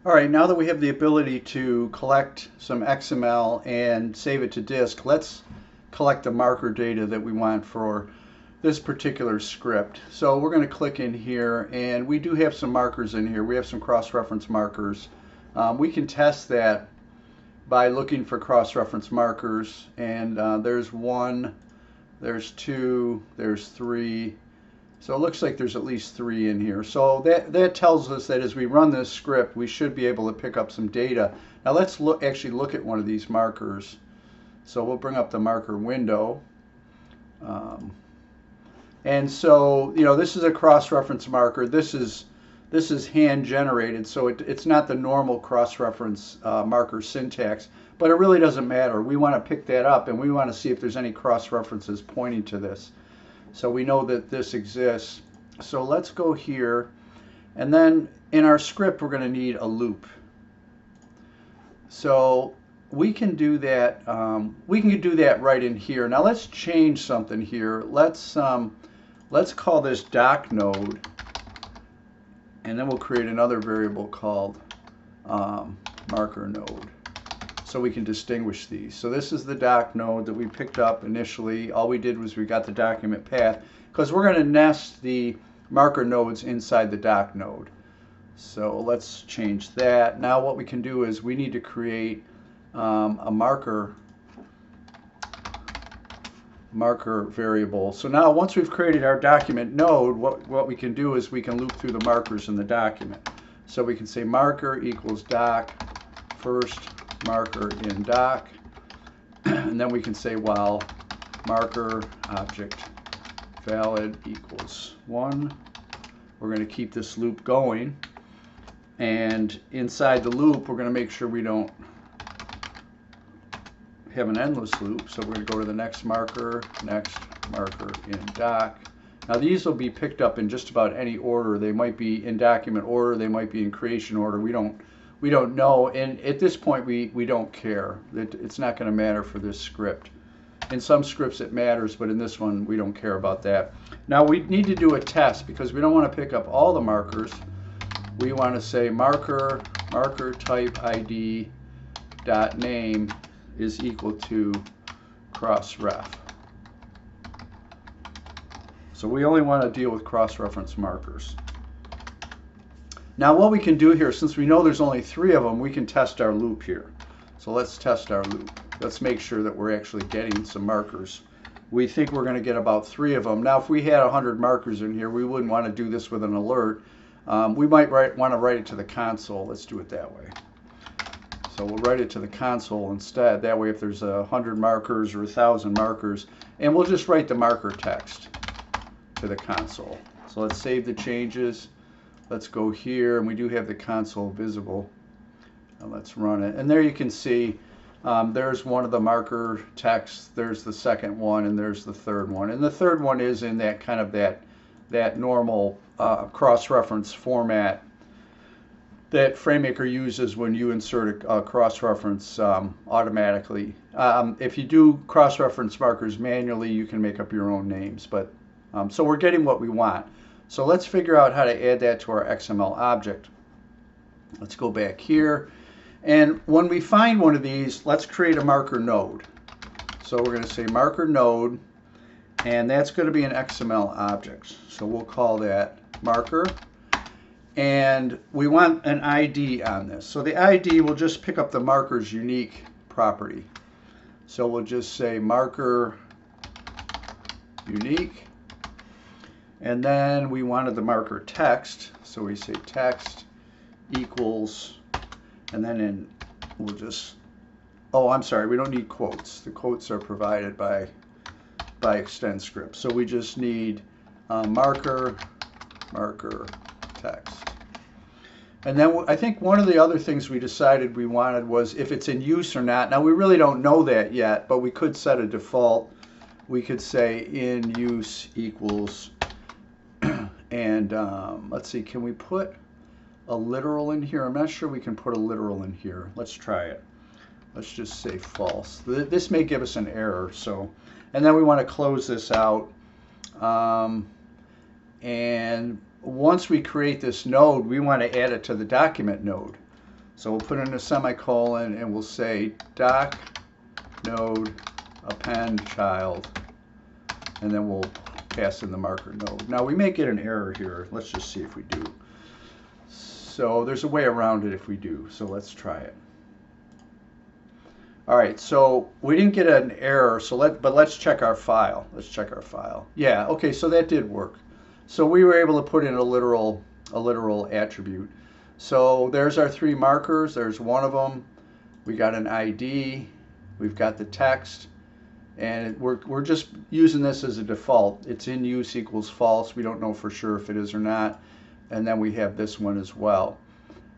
All right, now that we have the ability to collect some XML and save it to disk, let's collect the marker data that we want for this particular script. So we're going to click in here, and we do have some markers in here. We have some cross-reference markers. We can test that by looking for cross-reference markers, and there's one, there's two, there's three. So it looks like there's at least three in here. So that tells us that as we run this script, we should be able to pick up some data. Now let's actually look at one of these markers. So we'll bring up the marker window. And so, this is a cross-reference marker. This is hand generated, so it's not the normal cross-reference marker syntax, but it really doesn't matter. We want to pick that up, and we want to see if there's any cross-references pointing to this. So we know that this exists. So let's go here, and then in our script we're going to need a loop. So we can do that. We can do that right in here. Now let's change something here. Let's call this doc node, and then we'll create another variable called marker node, so we can distinguish these. So this is the doc node that we picked up initially. All we did was we got the document path, because we're going to nest the marker nodes inside the doc node. So let's change that. Now what we can do is we need to create a marker variable. So now once we've created our document node, what we can do is we can loop through the markers in the document. So we can say marker equals doc first marker in doc, and then we can say while marker object valid equals 1. We're going to keep this loop going, and inside the loop we're going to make sure we don't have an endless loop. So we're going to go to the next marker in doc. Now these will be picked up in just about any order. They might be in document order, they might be in creation order. We don't know, and at this point we don't care. It's not going to matter for this script. In some scripts it matters, but in this one we don't care about that. Now we need to do a test, because we don't want to pick up all the markers. We want to say marker type ID dot name is equal to cross-ref. So we only want to deal with cross-reference markers. Now what we can do here, since we know there's only 3 of them, we can test our loop here. So let's test our loop. Let's make sure that we're actually getting some markers. We think we're going to get about 3 of them. Now if we had 100 markers in here, we wouldn't want to do this with an alert. We might want to write it to the console. Let's do it that way. So we'll write it to the console instead. That way if there's 100 markers or 1,000 markers, and we'll just write the marker text to the console. So let's save the changes. Let's go here, and we do have the console visible. And let's run it. And there you can see there's one of the marker texts, there's the second one, and there's the third one. And the third one is in that kind of that normal cross-reference format that FrameMaker uses when you insert a cross-reference automatically. If you do cross-reference markers manually, you can make up your own names. But so we're getting what we want. So let's figure out how to add that to our XML object. Let's go back here. And when we find one of these, let's create a marker node. So we're going to say marker node, and that's going to be an XML object. So we'll call that marker. And we want an ID on this. So the ID will just pick up the marker's unique property. So we'll just say marker unique. And then we wanted the marker text, so we say text equals, and then we'll just, oh, I'm sorry, we don't need quotes. The quotes are provided by ExtendScript. So we just need marker text. And then I think one of the other things we decided we wanted was if it's in use or not. Now we really don't know that yet, but we could set a default. We could say in use equals, and let's see, can we put a literal in here? I'm not sure we can put a literal in here. Let's try it. Let's just say false. This may give us an error. So, and then we want to close this out. And once we create this node, we want to add it to the document node. So we'll put in a semicolon and we'll say doc node append child, and then we'll pass in the marker node. Now we may get an error here. Let's just see if we do. So there's a way around it if we do. So let's try it. All right, so we didn't get an error, but let's check our file. Let's check our file. Yeah, okay, so that did work. So we were able to put in a literal attribute. So there's our 3 markers. There's one of them. We got an ID. We've got the text. And we're just using this as a default. It's in use equals false. We don't know for sure if it is or not. And then we have this one as well.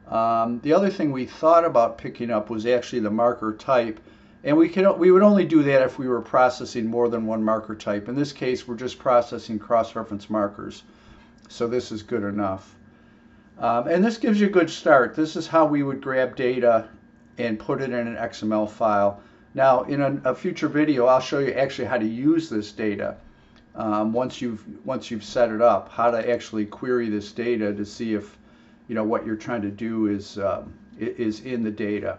The other thing we thought about picking up was actually the marker type. And we would only do that if we were processing more than one marker type. In this case, we're just processing cross-reference markers. So this is good enough. And this gives you a good start. This is how we would grab data and put it in an XML file. Now, in a future video, I'll show you actually how to use this data once you've set it up, how to actually query this data to see if what you're trying to do is in the data.